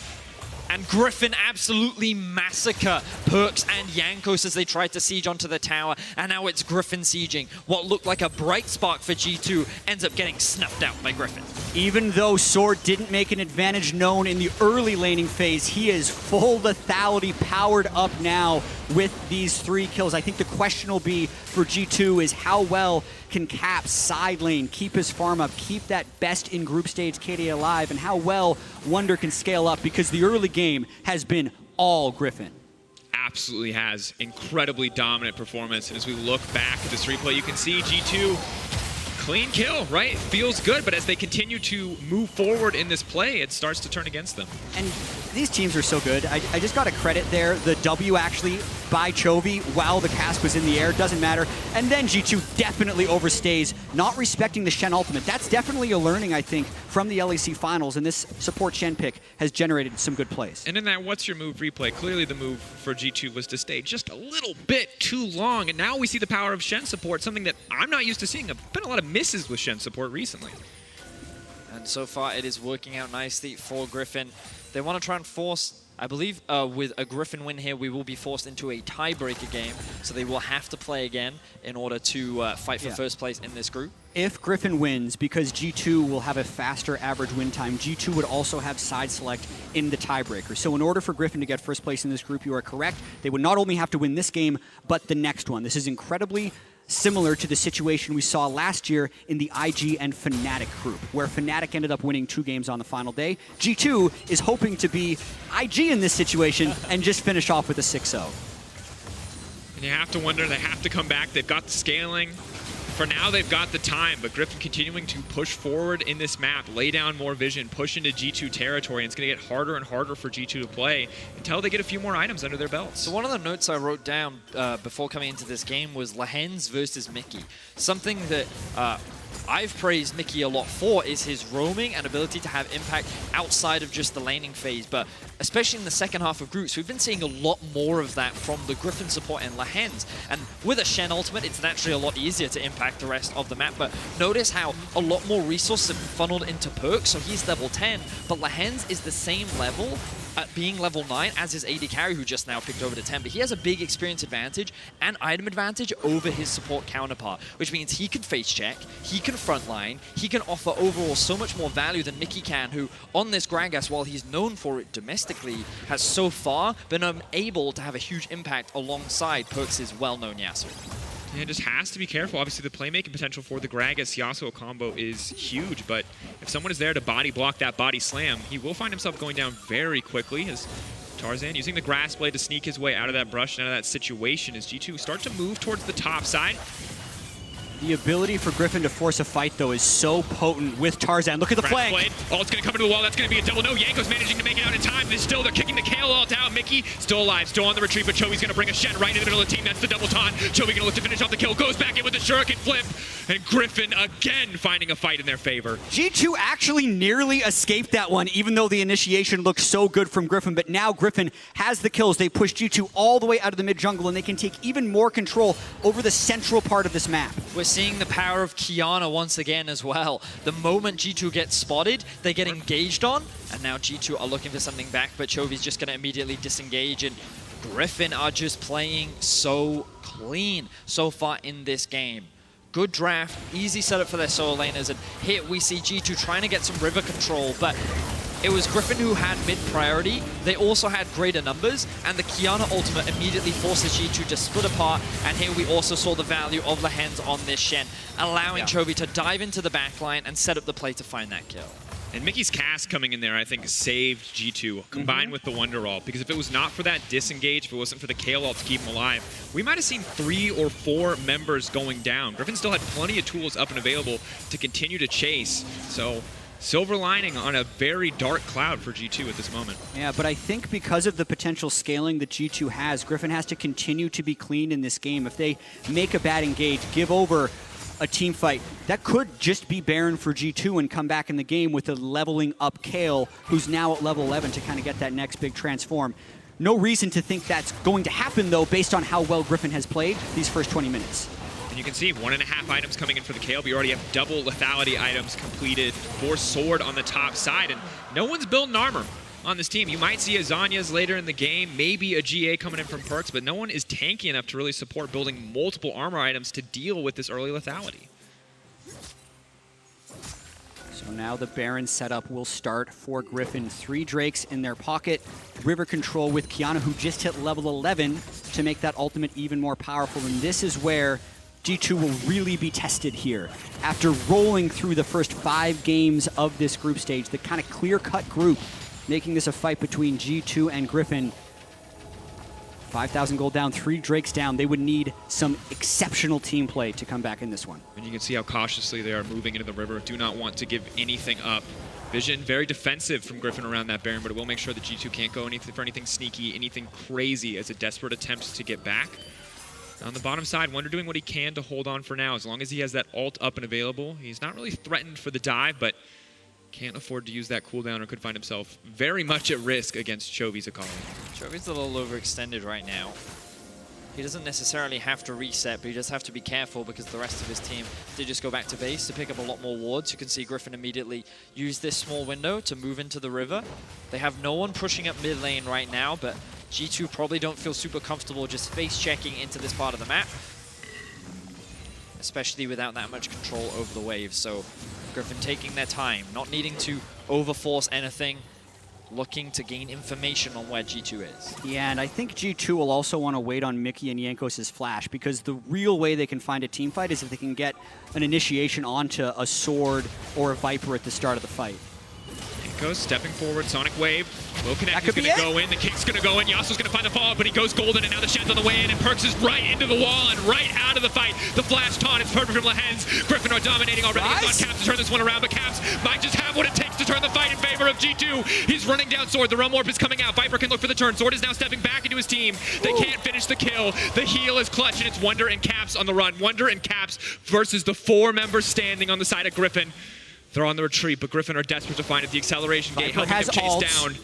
And Griffin absolutely massacre Perkz and Jankos as they tried to siege onto the tower. And now it's Griffin sieging. What looked like a bright spark for G2 ends up getting snuffed out by Griffin. Even though Sword didn't make an advantage known in the early laning phase, he is full lethality powered up now with these 3 kills. I think the question will be for G2 is how well can Cap side lane, keep his farm up, keep that best in group stage KD alive, and how well Wunder can scale up, because the early game has been all Griffin. Absolutely has. Incredibly dominant performance. And as we look back at this replay, you can see G2 clean kill, right? Feels good, but as they continue to move forward in this play, it starts to turn against them. And these teams are so good. I just got to credit there. The W actually by Chovy while the cast was in the air, doesn't matter. And then G2 definitely overstays, not respecting the Shen ultimate. That's definitely a learning, I think, from the LEC finals, and this support Shen pick has generated some good plays. And in that what's your move replay, clearly the move for G2 was to stay just a little bit too long, and now we see the power of Shen support, something that I'm not used to seeing. There've been a lot of misses with Shen support recently. And so far it is working out nicely for Griffin. They want to try and force, I believe with a Griffin win here, we will be forced into a tiebreaker game, so they will have to play again in order to fight for first place in this group. If Griffin wins, because G2 will have a faster average win time, G2 would also have side select in the tiebreaker. So in order for Griffin to get first place in this group, you are correct. They would not only have to win this game, but the next one. This is incredibly similar to the situation we saw last year in the IG and Fnatic group, where Fnatic ended up winning 2 games on the final day. G2 is hoping to be IG in this situation and just finish off with a 6-0. And you have to wonder, they have to come back. They've got the scaling. For now, they've got the time, but Griffin continuing to push forward in this map, lay down more vision, push into G2 territory, and it's going to get harder and harder for G2 to play until they get a few more items under their belts. So one of the notes I wrote down before coming into this game was Lehends versus Mikyx. Something that I've praised Mikyx a lot for is his roaming and ability to have impact outside of just the laning phase, but especially in the second half of groups, we've been seeing a lot more of that from the Griffin support and Lehends. And with a Shen ultimate, it's naturally a lot easier to impact the rest of the map, but notice how a lot more resources have funneled into Perkz, so he's level 10, but Lehends is the same level at being level 9 as his AD carry, who just now picked over to 10, but he has a big experience advantage and item advantage over his support counterpart, which means he can face check, he can frontline, he can offer overall so much more value than Mikyx can, who on this Gragas, while he's known for it domestically, has so far been able to have a huge impact alongside Perkz' well-known Yasuo. Yeah, just has to be careful. Obviously, the playmaking potential for the Gragas Yasuo combo is huge, but if someone is there to body block that body slam, he will find himself going down very quickly as Tarzan using the grass blade to sneak his way out of that brush and out of that situation as G2 start to move towards the top side. The ability for Griffin to force a fight, though, is so potent with Tarzan. Look at the flank. Blade. Oh, it's going to come into the wall. That's going to be a double. No, Jankos managing to make it out in time. They're kicking the Kayle ult out. Mikyx still alive, still on the retreat, but Chovy's going to bring a Shen right in the middle of the team. That's the double taunt. Chovy going to look to finish off the kill. Goes back in with the shuriken flip. And Griffin again finding a fight in their favor. G2 actually nearly escaped that one, even though the initiation looked so good from Griffin. But now Griffin has the kills. They push G2 all the way out of the mid jungle, and they can take even more control over the central part of this map. We're seeing the power of Qiyana once again as well. The moment G2 gets spotted, they get engaged on, and now G2 are looking for something back, but Chovy's just going to immediately disengage, and Griffin are just playing so clean so far in this game. Good draft, easy setup for their solo laners, and here we see G2 trying to get some river control, but it was Griffin who had mid priority. They also had greater numbers, and the Qiyana ultimate immediately forces G2 to split apart, and here we also saw the value of Lehends on this Shen, allowing Chovy to dive into the backline and set up the play to find that kill. And Mikyx's cast coming in there, I think, saved G2, combined with the Wunder ult. Because if it was not for that disengage, if it wasn't for the Kayle ult to keep him alive, we might have seen 3 or 4 members going down. Griffin still had plenty of tools up and available to continue to chase. So, silver lining on a very dark cloud for G2 at this moment. Yeah, but I think because of the potential scaling that G2 has, Griffin has to continue to be clean in this game. If they make a bad engage, give over a team fight, that could just be Baron for G2 and come back in the game with a leveling up Kayle, who's now at level 11 to kind of get that next big transform. No reason to think that's going to happen, though, based on how well Griffin has played these first 20 minutes. And you can see 1.5 items coming in for the Kayle, but you already have double lethality items completed for Sword on the top side, and no one's building armor on this team. You might see a Zanya's later in the game, maybe a GA coming in from Perkz, but no one is tanky enough to really support building multiple armor items to deal with this early lethality. So now the Baron setup will start for Griffin. 3 Drakes in their pocket. River control with Qiyana, who just hit level 11 to make that ultimate even more powerful. And this is where G2 will really be tested here. After rolling through the first 5 games of this group stage, the kind of clear-cut group, making this a fight between G2 and Griffin. 5,000 gold down, 3 Drakes down. They would need some exceptional team play to come back in this one. And you can see how cautiously they are moving into the river. Do not want to give anything up. Vision, very defensive from Griffin around that Baron, but it will make sure that G2 can't go for anything sneaky, anything crazy as a desperate attempt to get back. On the bottom side, Wunder doing what he can to hold on for now. As long as he has that ult up and available, he's not really threatened for the dive, but can't afford to use that cooldown or could find himself very much at risk against Chovy's Akali. Chovy's a little overextended right now. He doesn't necessarily have to reset, but he does have to be careful because the rest of his team did just go back to base to pick up a lot more wards. You can see Griffin immediately use this small window to move into the river. They have no one pushing up mid lane right now, but G2 probably don't feel super comfortable just face-checking into this part of the map, especially without that much control over the waves. So Griffin taking their time, not needing to overforce anything, looking to gain information on where G2 is. Yeah, and I think G2 will also want to wait on Mikyx and Jankos' flash, because the real way they can find a team fight is if they can get an initiation onto a Sword or a Viper at the start of the fight. Jankos stepping forward, Sonic Wave. Low connect is going to go in, the kick's going to go in, Yasuo's going to find the fall, but he goes golden, and now the Shen's on the way in, and Perkz is right into the wall and right out of the fight. The flash taunt is perfect from Lehends. Griffin are dominating already. He's on Caps to turn this one around, but Caps might just have what it takes to turn the fight in favor of G2. He's running down Sword, the Realm Warp is coming out. Viper can look for the turn. Sword is now stepping back into his team. They can't finish the kill. The heal is clutch, and it's Wunder and Caps on the run. Wunder and Caps versus the 4 members standing on the side of Griffin. They're on the retreat, but Griffin are desperate to find it. The acceleration gate helping him chase down.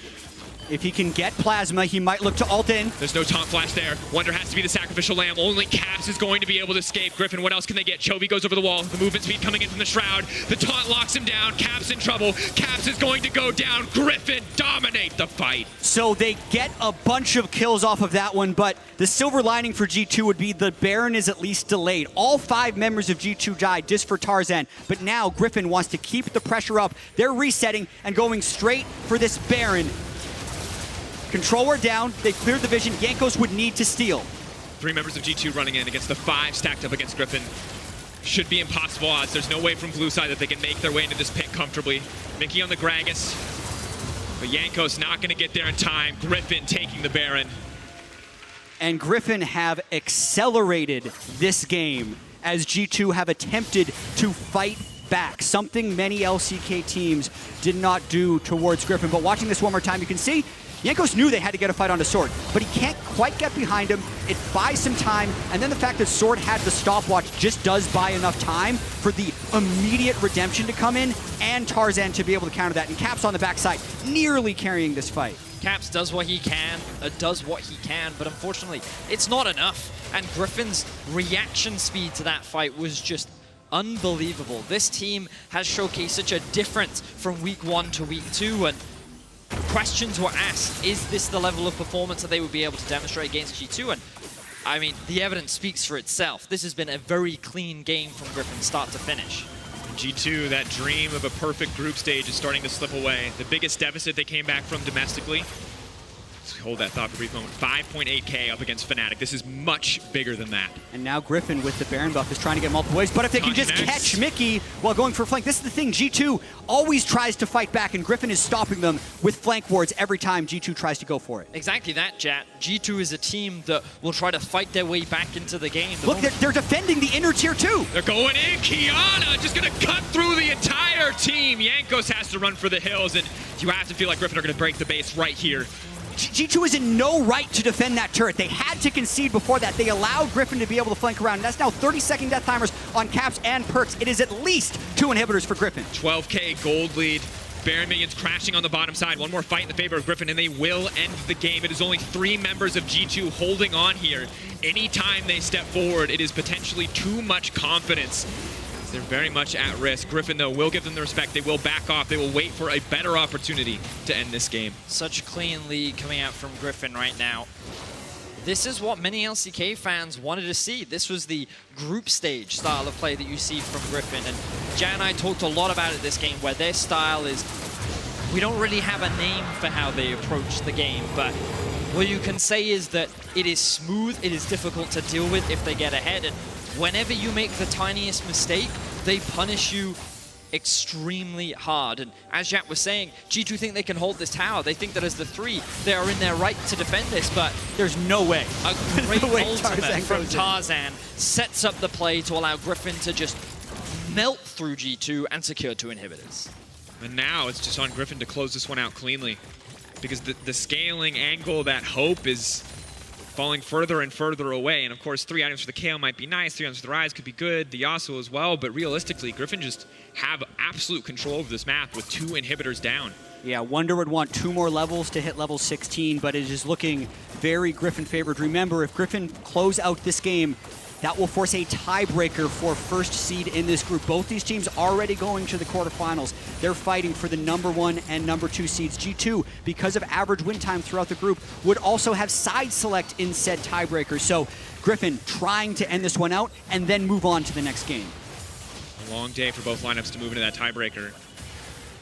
If he can get Plasma, he might look to ult in. There's no taunt flash there. Wunder has to be the sacrificial lamb. Only Caps is going to be able to escape. Griffin, what else can they get? Chovy goes over the wall. The movement speed coming in from the Shroud. The taunt locks him down. Caps in trouble. Caps is going to go down. Griffin dominate the fight. So they get a bunch of kills off of that one, but the silver lining for G2 would be the Baron is at least delayed. All 5 members of G2 died just for Tarzan, but now Griffin wants to keep the pressure up. They're resetting and going straight for this Baron. Controller down, they cleared the vision. Jankos would need to steal. 3 members of G2 running in against the 5 stacked up against Griffin. Should be impossible odds. There's no way from blue side that they can make their way into this pit comfortably. Mikyx on the Gragas, but Jankos not going to get there in time. Griffin taking the Baron. And Griffin have accelerated this game as G2 have attempted to fight back, something many LCK teams did not do towards Griffin. But watching this one more time, you can see Jankos knew they had to get a fight onto Sword, but he can't quite get behind him. It buys some time, and then the fact that Sword had the stopwatch just does buy enough time for the immediate redemption to come in and Tarzan to be able to counter that. And Caps on the backside, nearly carrying this fight. Caps does what he can, but unfortunately, it's not enough. And Griffin's reaction speed to that fight was just unbelievable. This team has showcased such a difference from week 1 to week 2, and questions were asked, is this the level of performance that they would be able to demonstrate against G2? And I mean, the evidence speaks for itself. This has been a very clean game from Griffin start to finish. G2, that dream of a perfect group stage is starting to slip away. The biggest deficit they came back from domestically, let's hold that thought for a brief moment, 5.8K up against Fnatic. This is much bigger than that. And now Griffin with the Baron buff is trying to get multiple ways, but if they can just catch Mikyx while going for a flank, this is the thing, G2 always tries to fight back, and Griffin is stopping them with flank wards every time G2 tries to go for it. Exactly that, Jat. G2 is a team that will try to fight their way back into the game. Look, they're defending the inner tier too. They're going in. Qiyana just going to cut through the entire team. Jankos has to run for the hills, and you have to feel like Griffin are going to break the base right here. G2 is in no right to defend that turret. They had to concede before that. They allowed Griffin to be able to flank around. And that's now 30-second death timers on Caps and Perkz. It is at least 2 inhibitors for Griffin. 12K gold lead. Baron minions crashing on the bottom side. One more fight in the favor of Griffin, and they will end the game. It is only 3 members of G2 holding on here. Anytime they step forward, it is potentially too much confidence. They're very much at risk. Griffin, though, will give them the respect. They will back off. They will wait for a better opportunity to end this game. Such a clean lead coming out from Griffin right now. This is what many LCK fans wanted to see. This was the group stage style of play that you see from Griffin. And Jay and I talked a lot about it this game, where their style is, we don't really have a name for how they approach the game, but what you can say is that it is smooth, it is difficult to deal with if they get ahead, and whenever you make the tiniest mistake, they punish you extremely hard. And as Jack was saying, G2 think they can hold this tower. They think that as the 3, they are in their right to defend this, but there's no way. A great no way ultimate from Tarzan sets up the play to allow Griffin to just melt through G2 and secure 2 inhibitors. And now it's just on Griffin to close this one out cleanly, because the scaling angle, that hope is falling further and further away. And of course, 3 items for the Kayle might be nice, 3 items for the Ryze could be good, the Yasuo as well, but realistically, Griffin just have absolute control over this map with 2 inhibitors down. Yeah, Wunder would want 2 more levels to hit level 16, but it is looking very Griffin favored. Remember, if Griffin close out this game, that will force a tiebreaker for first seed in this group. Both these teams already going to the quarterfinals. They're fighting for the #1 and #2 seeds. G2, because of average win time throughout the group, would also have side select in said tiebreaker. So Griffin trying to end this one out and then move on to the next game. A long day for both lineups to move into that tiebreaker.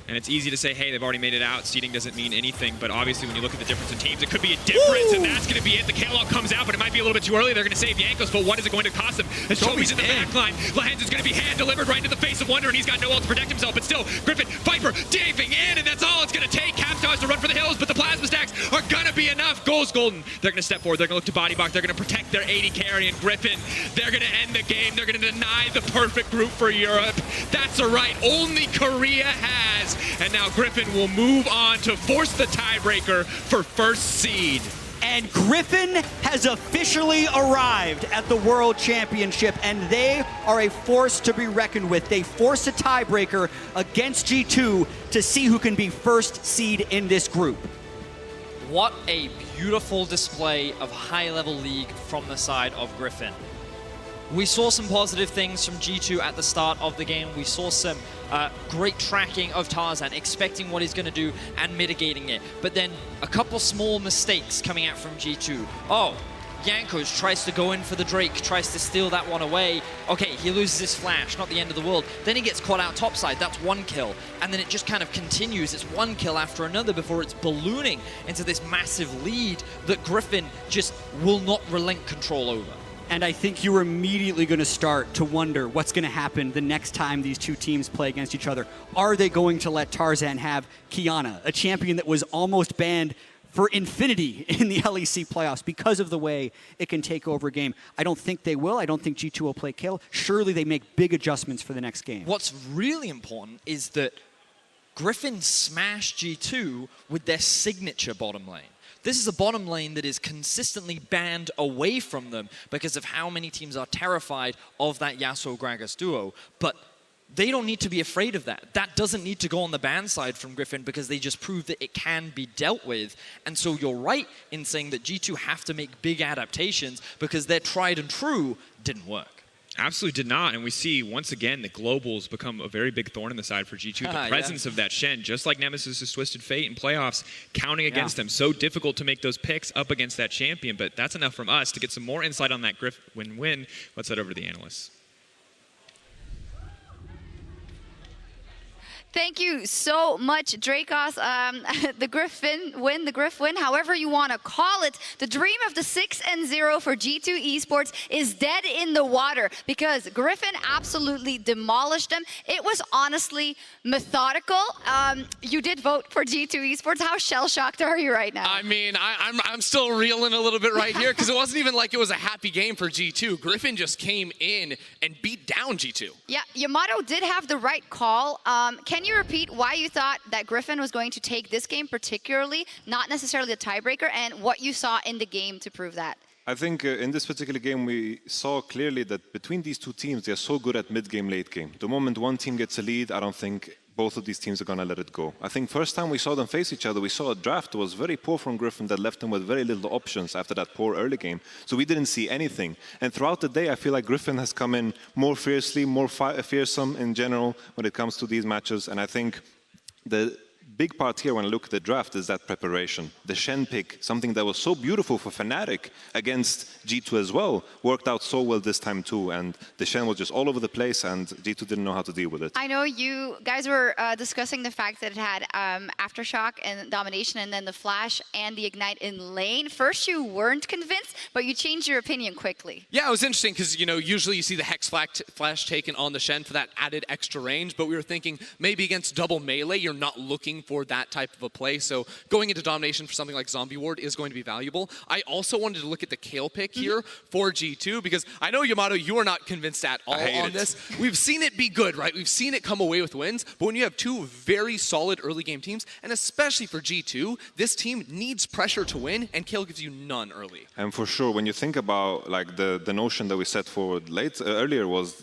And it's easy to say, hey, they've already made it out. Seeding doesn't mean anything. But obviously, when you look at the difference in teams, it could be a difference, and that's going to be it. The Kayle comes out, but it might be a little bit too early. They're going to save Jankos, but what is it going to cost them? As Chovy's in the back line, Lehends is going to be hand-delivered right into the face of Wunder, and he's got no ult to protect himself. But still, Griffin, Viper, diving in, and that's all it's going to take. Cap tries to run for the hills, but the plasma stacks are going to be enough. Goals golden. They're going to step forward. They're going to look to body block. They're going to protect their AD carry, and Griffin, they're going to end the game. They're going to deny the perfect group for Europe. That's a right only Korea has. And now Griffin will move on to force the tiebreaker for first seed. And Griffin has officially arrived at the World Championship, and they are a force to be reckoned with. They force a tiebreaker against G2 to see who can be first seed in this group. What a beautiful display of high-level league from the side of Griffin. We saw some positive things from G2 at the start of the game. We saw some great tracking of Tarzan, expecting what he's going to do and mitigating it. But then a couple small mistakes coming out from G2. Oh, Jankos tries to go in for the Drake, tries to steal that one away. Okay, he loses his flash, not the end of the world. Then he gets caught out topside, that's 1 kill. And then it just kind of continues, it's 1 kill after another before it's ballooning into this massive lead that Griffin just will not relent control over. And I think you're immediately going to start to wonder what's going to happen the next time these two teams play against each other. Are they going to let Tarzan have Qiyana, a champion that was almost banned for infinity in the LEC playoffs because of the way it can take over a game? I don't think they will. I don't think G2 will play Kayle. Surely they make big adjustments for the next game. What's really important is that Griffin smashed G2 with their signature bottom lane. This is a bottom lane that is consistently banned away from them because of how many teams are terrified of that Yasuo Gragas duo. But they don't need to be afraid of that. That doesn't need to go on the ban side from Griffin because they just proved that it can be dealt with. And so you're right in saying that G2 have to make big adaptations because their tried and true didn't work. Absolutely did not, and we see once again the globals become a very big thorn in the side for G2. The presence of that Shen, just like Nemesis' Twisted Fate in playoffs, counting against them. So difficult to make those picks up against that champion, but that's enough from us to get some more insight on that Griffin win. Let's head over to the analysts. Thank you so much, Jankos. The Griff win, however you want to call it. The dream of the 6-0 for G2 Esports is dead in the water because Griffin absolutely demolished them. It was honestly methodical. You did vote for G2 Esports. How shell-shocked are you right now? I mean, I'm still reeling a little bit right here because it wasn't even like it was a happy game for G2. Griffin just came in and beat down G2. Yeah, Yamato did have the right call. Can you repeat why you thought that Griffin was going to take this game particularly, not necessarily the tiebreaker, and what you saw in the game to prove that? I think in this particular game, we saw clearly that between these two teams, they're so good at mid-game, late-game. The moment one team gets a lead, I don't think both of these teams are going to let it go. I think first time we saw them face each other, we saw a draft that was very poor from Griffin that left them with very little options after that poor early game. So we didn't see anything. And throughout the day, I feel like Griffin has come in more fiercely, more fearsome in general when it comes to these matches. And I think the big part here when I look at the draft is that preparation. The Shen pick, something that was so beautiful for Fnatic against G2 as well, worked out so well this time too. And the Shen was just all over the place and G2 didn't know how to deal with it. I know you guys were discussing the fact that it had Aftershock and Domination and then the Flash and the Ignite in lane. First you weren't convinced, but you changed your opinion quickly. Yeah, it was interesting because, you know, usually you see the Hex Flash taken on the Shen for that added extra range, but we were thinking maybe against double melee, you're not looking for that type of a play. So going into Domination for something like Zombie Ward is going to be valuable. I also wanted to look at the Kayle pick here for G2 because I know, Yamato, you are not convinced at all on this. We've seen it be good, right? We've seen it come away with wins, but when you have two very solid early game teams, and especially for G2, this team needs pressure to win, and Kayle gives you none early. And for sure, when you think about like the notion that we set forward earlier was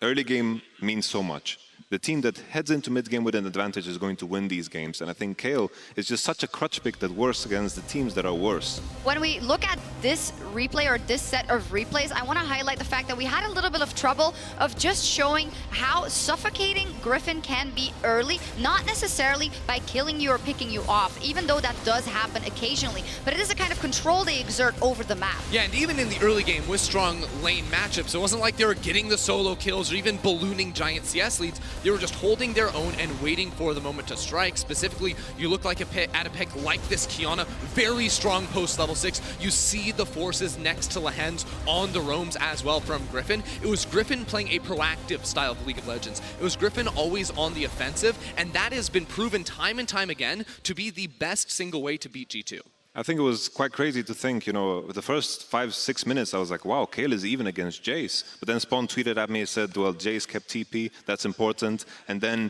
early game means so much. The team that heads into mid-game with an advantage is going to win these games. And I think Kayle is just such a crutch pick that works against the teams that are worse. When we look at this replay or this set of replays, I want to highlight the fact that we had a little bit of trouble of just showing how suffocating Griffin can be early, not necessarily by killing you or picking you off, even though that does happen occasionally. But it is a kind of control they exert over the map. Yeah, and even in the early game with strong lane matchups, it wasn't like they were getting the solo kills or even ballooning giant CS leads. They were just holding their own and waiting for the moment to strike. Specifically, you look like at a pick like this Qiyana, very strong post level 6. You see the forces next to Lehends on the roams as well from Griffin. It was Griffin playing a proactive style of League of Legends. It was Griffin always on the offensive, and that has been proven time and time again to be the best single way to beat G2. I think it was quite crazy to think, you know, the first 5-6 minutes, I was like, wow, Kayle is even against Jayce. But then Spawn tweeted at me and said, well, Jayce kept TP, that's important. And then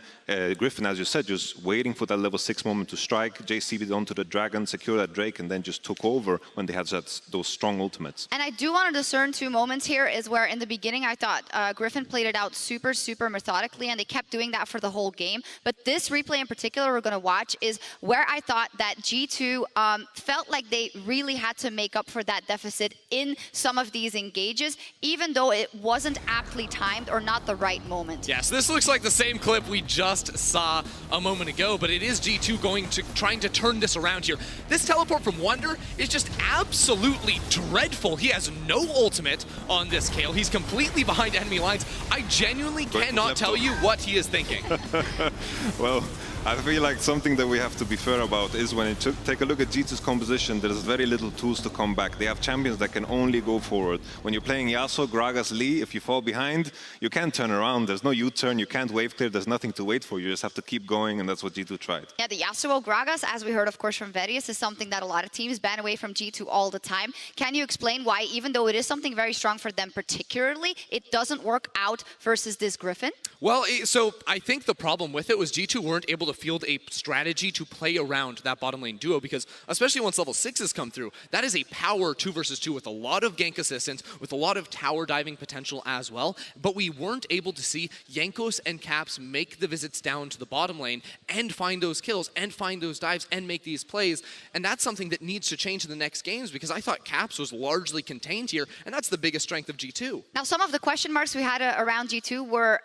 Griffin, as you said, just waiting for that level 6 moment to strike. Jayce TP'd onto the Dragon, secured that Drake, and then just took over when they had those strong ultimates. And I do want to discern two moments here is where in the beginning I thought Griffin played it out super methodically, and they kept doing that for the whole game. But this replay in particular we're going to watch is where I thought that G2 felt like they really had to make up for that deficit in some of these engages, even though it wasn't aptly timed or not the right moment. Yes, this looks like the same clip we just saw a moment ago, but it is G2 trying to turn this around here. This teleport from Wunder is just absolutely dreadful. He has no ultimate on this Kayle. He's completely behind enemy lines. I genuinely cannot tell you what he is thinking. Well, I feel like something that we have to be fair about is when you take a look at G2's composition, there's very little tools to come back. They have champions that can only go forward. When you're playing Yasuo, Gragas, Lee, if you fall behind, you can't turn around. There's no U-turn, you can't wave clear, there's nothing to wait for. You just have to keep going, and that's what G2 tried. Yeah, the Yasuo Gragas, as we heard, of course, from VODs, is something that a lot of teams ban away from G2 all the time. Can you explain why, even though it is something very strong for them particularly, it doesn't work out versus this Griffin? Well, so I think the problem with it was G2 weren't able to able to field a strategy to play around that bottom lane duo, because especially once level 6s come through, that is a power 2 versus 2 with a lot of gank assistance, with a lot of tower diving potential as well. But we weren't able to see Jankos and Caps make the visits down to the bottom lane and find those kills and find those dives and make these plays. And that's something that needs to change in the next games, because I thought Caps was largely contained here, and that's the biggest strength of G2. Now, some of the question marks we had around G2 were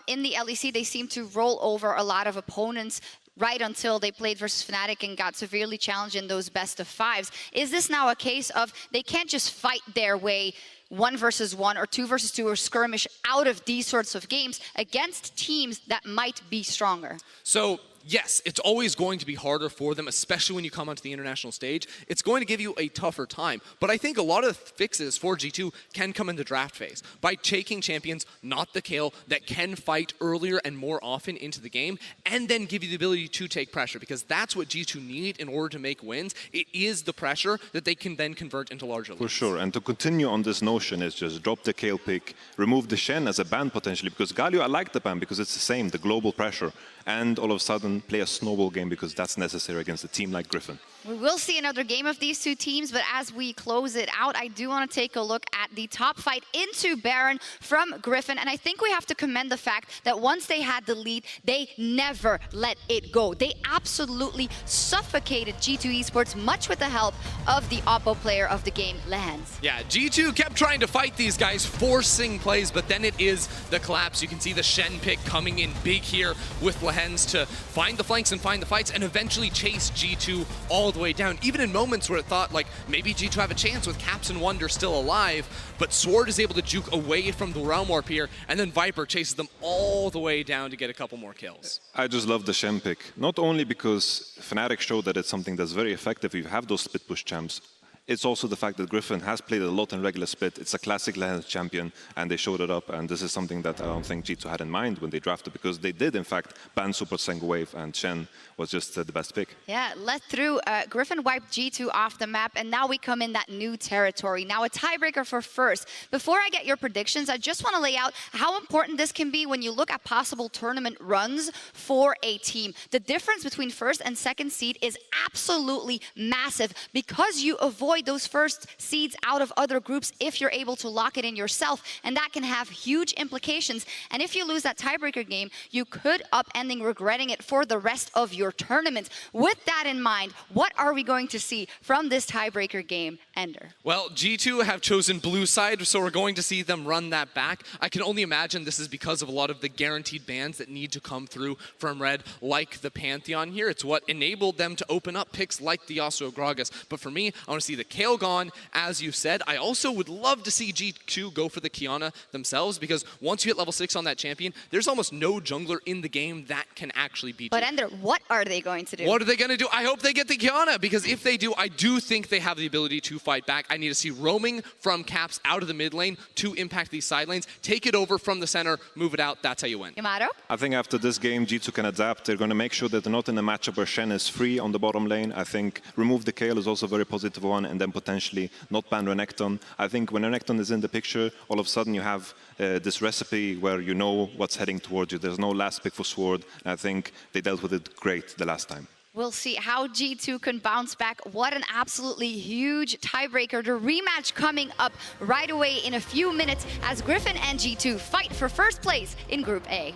in the LEC, they seemed to roll over a lot of opponents right until they played versus Fnatic and got severely challenged in those best of 5s. Is this now a case of they can't just fight their way 1 versus 1 or 2 versus 2 or skirmish out of these sorts of games against teams that might be stronger? So yes, it's always going to be harder for them, especially when you come onto the international stage. It's going to give you a tougher time. But I think a lot of fixes for G2 can come in the draft phase by taking champions, not the Kayle, that can fight earlier and more often into the game, and then give you the ability to take pressure, because that's what G2 need in order to make wins. It is the pressure that they can then convert into larger leads. For sure, and to continue on this notion is just drop the Kayle pick, remove the Shen as a ban potentially, because Galio, I like the ban because it's the same, the global pressure, and all of a sudden play a snowball game because that's necessary against a team like Griffin. We will see another game of these two teams, but as we close it out, I do want to take a look at the top fight into Baron from Griffin. And I think we have to commend the fact that once they had the lead, they never let it go. They absolutely suffocated G2 Esports, much with the help of the oppo player of the game, Lehends. Yeah, G2 kept trying to fight these guys, forcing plays, but then it is the collapse. You can see the Shen pick coming in big here with Lehends to find the flanks and find the fights and eventually chase G2 all the way down, even in moments where it thought like maybe G2 have a chance with Caps and Wunder still alive, but Sword is able to juke away from the Realm Warp here, and then Viper chases them all the way down to get a couple more kills. I just love the Shen pick, not only because Fnatic showed that it's something that's very effective if you have those split push champs. It's also the fact that Griffin has played a lot in regular split. It's a classic Lehends champion, and they showed it up. And this is something that I don't think G2 had in mind when they drafted, because they did, in fact, ban Super Sengu Wave, and Shen was just the best pick. Yeah, let through. Griffin wiped G2 off the map, and now we come in that new territory. Now a tiebreaker for first. Before I get your predictions, I just want to lay out how important this can be when you look at possible tournament runs for a team. The difference between first and second seed is absolutely massive, because you avoid those first seeds out of other groups if you're able to lock it in yourself, and that can have huge implications. And if you lose that tiebreaker game, you could ending regretting it for the rest of your tournament. With that in mind, what are we going to see from this tiebreaker game, Ender? Well, G2 have chosen blue side, so we're going to see them run that back. I can only imagine this is because of a lot of the guaranteed bans that need to come through from Red, like the Pantheon here. It's what enabled them to open up picks like the Yasuo Gragas. But for me, I want to see the Kayle gone, as you said. I also would love to see G2 go for the Qiyana themselves, because once you hit level 6 on that champion, there's almost no jungler in the game that can actually beat you. But Ender, what are they going to do? What are they going to do? I hope they get the Qiyana, because if they do, I do think they have the ability to fight back. I need to see roaming from Caps out of the mid lane to impact these side lanes. Take it over from the center, move it out. That's how you win. Yamato? I think after this game, G2 can adapt. They're going to make sure that they're not in a matchup where Shen is free on the bottom lane. I think remove the Kayle is also a very positive one, and then potentially not ban Renekton. I think when Renekton is in the picture, all of a sudden you have this recipe where you know what's heading towards you. There's no last pick for Sword. And I think they dealt with it great the last time. We'll see how G2 can bounce back. What an absolutely huge tiebreaker. The rematch coming up right away in a few minutes as Griffin and G2 fight for first place in Group A.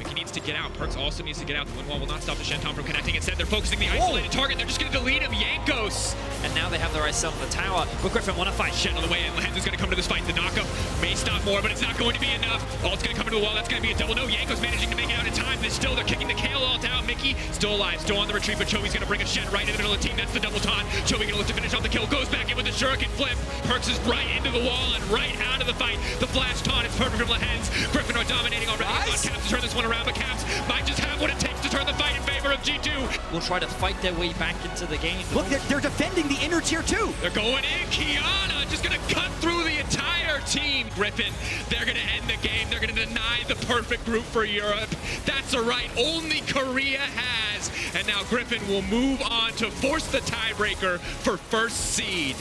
He needs to get out. Perkz also needs to get out. The wind wall will not stop the Shen from connecting. Instead, they're focusing the isolated target. They're just going to delete him. Jankos. And now they have their eyes set on the tower. But Griffin want to fight Shen on the way in. Lehends is going to come to this fight. The knockup may stop more, but it's not going to be enough. All it's going to come into the wall. That's going to be a double. No, Jankos managing to make it out in time. They're kicking the Kayle all down. Mikyx still alive, still on the retreat, but Chovy's going to bring a Shen right in the middle of the team. That's the double taunt. Chovy going to look to finish off the kill. Goes back in with the shuriken flip. Perkz is right into the wall and right out of the fight. The flash taunt is perfect from Lehends. Griffin are dominating already. Caps to turn this one around, but Caps might just have what it takes to turn the fight in favor of G2. Will try to fight their way back into the game. Look, they're defending the inner tier too. They're going in. Qiyana just going to cut through the entire team. Griffin, they're going to end the game. They're going to deny the perfect group for Europe. That's a right only Korea has. And now Griffin will move on to force the tiebreaker for first seed.